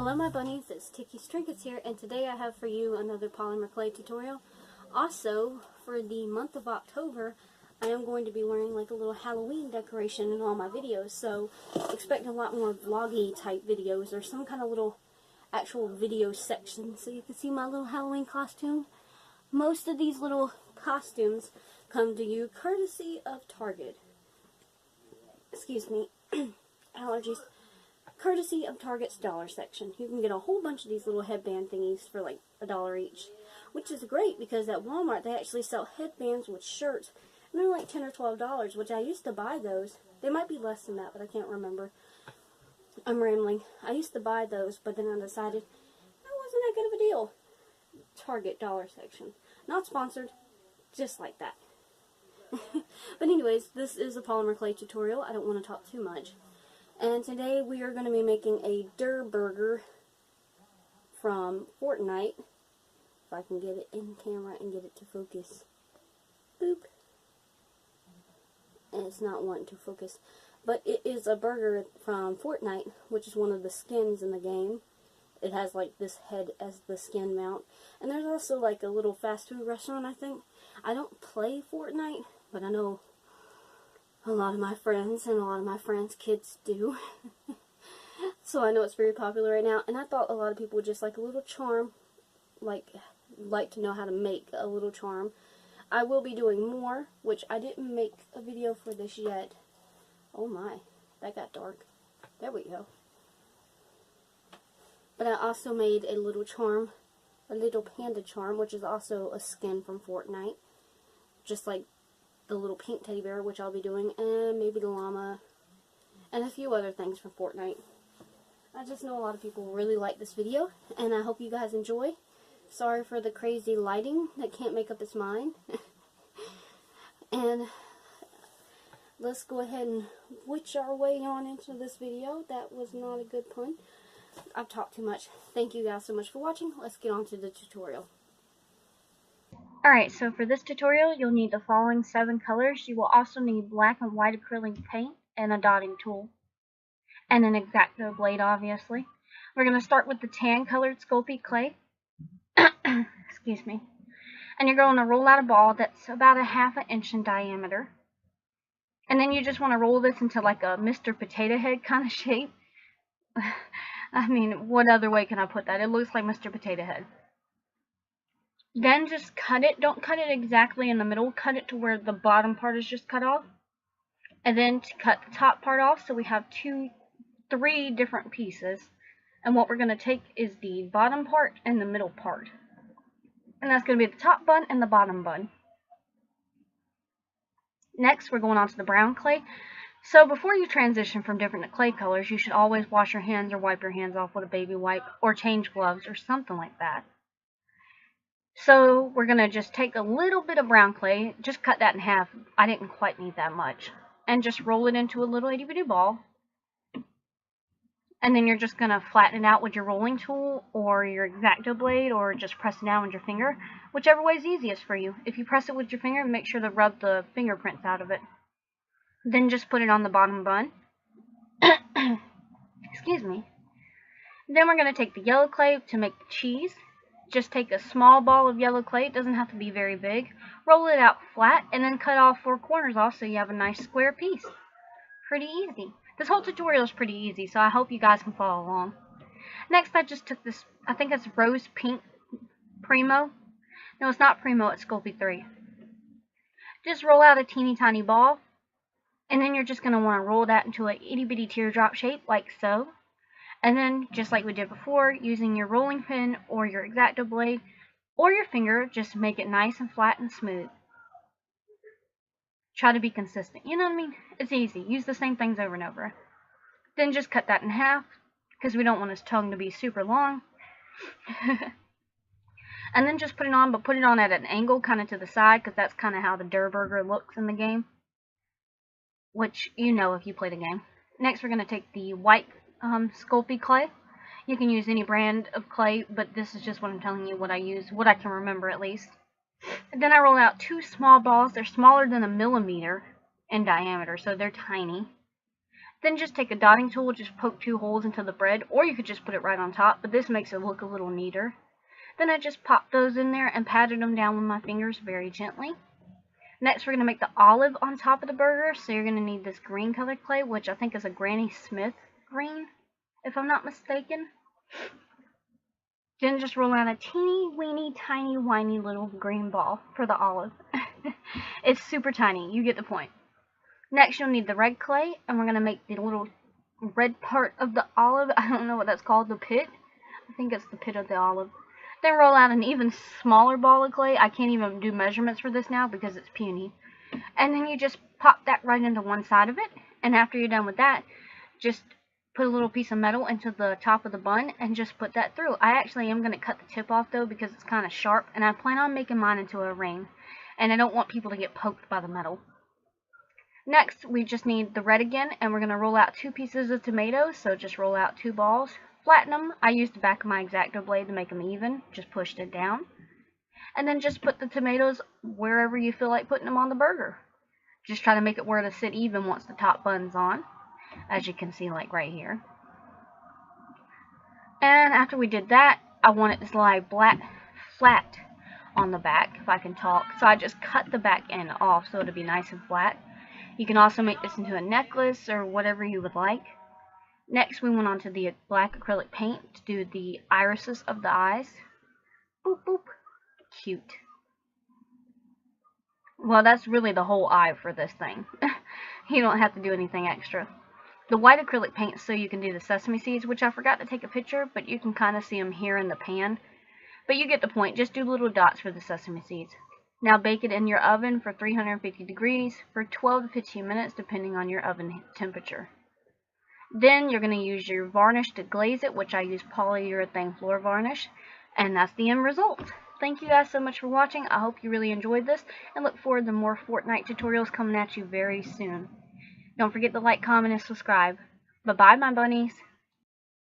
Hello my bunnies, it's Tiki's Trinkets here, and today I have for you another polymer clay tutorial. Also, for the month of October, I am going to be wearing like a little Halloween decoration in all my videos, so expect a lot more vloggy type videos or some kind of little actual video section so you can see my little Halloween costume. Most of these little costumes come to you courtesy of Target. Excuse me, allergies. Courtesy of Target's dollar section. You can get a whole bunch of these little headband thingies for like $1 each, which is great because at Walmart they actually sell headbands with shirts, and they're like $10 or $12, which I used to buy those. They might be less than that, but I can't remember. I'm rambling. I used to buy those, but then I decided that wasn't that good of a deal. Target dollar section. Not sponsored, just like that. But anyways, this is a polymer clay tutorial. I don't want to talk too much. And today we are going to be making a Durr burger from Fortnite. If I can get it in camera and get it to focus. Boop. And it's not wanting to focus. But it is a burger from Fortnite, which is one of the skins in the game. It has like this head as the skin mount. And there's also like a little fast food restaurant, I think. I don't play Fortnite, but I know a lot of my friends and a lot of my friends' kids do. So I know it's very popular right now, and I thought a lot of people would just like a little charm, like to know how to make a little charm. I will be doing more, which I didn't make a video for this yet. Oh my, that got dark. There we go. But I also made a little charm, a little panda charm, which is also a skin from Fortnite. Just like the little pink teddy bear, which I'll be doing, and maybe the llama, and a few other things from Fortnite. I just know a lot of people really like this video, and I hope you guys enjoy. Sorry for the crazy lighting that can't make up its mind. And let's go ahead and witch our way on into this video. That was not a good pun. I've talked too much. Thank you guys so much for watching. Let's get on to the tutorial. Alright, so for this tutorial, you'll need the following 7 colors. You will also need black and white acrylic paint and a dotting tool. And an X-Acto blade, obviously. We're going to start with the tan colored Sculpey clay. Excuse me. And you're going to roll out a ball that's about a ½ inch in diameter. And then you just want to roll this into like a Mr. Potato Head kind of shape. I mean, what other way can I put that? It looks like Mr. Potato Head. Then just cut it. Don't cut it exactly in the middle. Cut it to where the bottom part is just cut off. And then to cut the top part off, so we have 3 different pieces. And what we're going to take is the bottom part and the middle part. And that's going to be the top bun and the bottom bun. Next, we're going on to the brown clay. So before you transition from different clay colors, you should always wash your hands or wipe your hands off with a baby wipe or change gloves or something like that. So we're going to just take a little bit of brown clay, just cut that in half. I didn't quite need that much. And just roll it into a little itty bitty ball. And then you're just going to flatten it out with your rolling tool or your X-Acto blade, or just press it down with your finger. Whichever way is easiest for you. If you press it with your finger, make sure to rub the fingerprints out of it. Then just put it on the bottom bun. Excuse me. Then we're going to take the yellow clay to make the cheese. Just take a small ball of yellow clay. It doesn't have to be very big. Roll it out flat and then cut off 4 corners off so you have a nice square piece. Pretty easy. This whole tutorial is pretty easy, so I hope you guys can follow along. Next, I just took this, I think it's rose pink Primo. No, it's not Primo, it's Sculpey 3. Just roll out a teeny tiny ball, and then you're just going to want to roll that into an itty bitty teardrop shape, like so. And then, just like we did before, using your rolling pin or your X-Acto blade or your finger, just make it nice and flat and smooth. Try to be consistent. You know what I mean? It's easy. Use the same things over and over. Then just cut that in half, because we don't want his tongue to be super long. And then just put it on, but put it on at an angle, kind of to the side, because that's kind of how the Durr burger looks in the game. Which, you know if you play the game. Next, we're going to take the white Sculpey clay. You can use any brand of clay, but this is just what I'm telling you what I use, what I can remember at least. And then I roll out 2 small balls. They're smaller than a millimeter in diameter, so they're tiny. Then just take a dotting tool, just poke 2 holes into the bread, or you could just put it right on top, but this makes it look a little neater. Then I just popped those in there and patted them down with my fingers very gently. Next, we're going to make the olive on top of the burger, so you're going to need this green colored clay, which I think is a Granny Smith green, if I'm not mistaken. Then just roll out a teeny weeny tiny whiny little green ball for the olive. It's super tiny, you get the point. Next, you'll need the red clay, and we're going to make the little red part of the olive. I don't know what that's called, the pit. I think it's the pit of the olive. Then roll out an even smaller ball of clay. I can't even do measurements for this now because it's puny. And then you just pop that right into one side of it. And after you're done with that, just put a little piece of metal into the top of the bun and just put that through. I actually am going to cut the tip off though because it's kind of sharp. And I plan on making mine into a ring. And I don't want people to get poked by the metal. Next, we just need the red again. And we're going to roll out 2 pieces of tomatoes. So just roll out 2 balls. Flatten them. I used the back of my X-Acto blade to make them even. Just pushed it down. And then just put the tomatoes wherever you feel like putting them on the burger. Just try to make it where to sit even once the top bun's on. As you can see, like right here. And after we did that, I want it to lie flat on the back, if I can talk. So I just cut the back end off so it'll be nice and flat. You can also make this into a necklace or whatever you would like. Next, we went on to the black acrylic paint to do the irises of the eyes. Boop, boop. Cute. Well, that's really the whole eye for this thing. You don't have to do anything extra. The white acrylic paint so you can do the sesame seeds, which I forgot to take a picture, but you can kind of see them here in the pan. But you get the point. Just do little dots for the sesame seeds. Now bake it in your oven for 350 degrees for 12 to 15 minutes, depending on your oven temperature. Then you're going to use your varnish to glaze it, which I use polyurethane floor varnish. And that's the end result. Thank you guys so much for watching. I hope you really enjoyed this and look forward to more Fortnite tutorials coming at you very soon. Don't forget to like, comment, and subscribe. Bye-bye, my bunnies.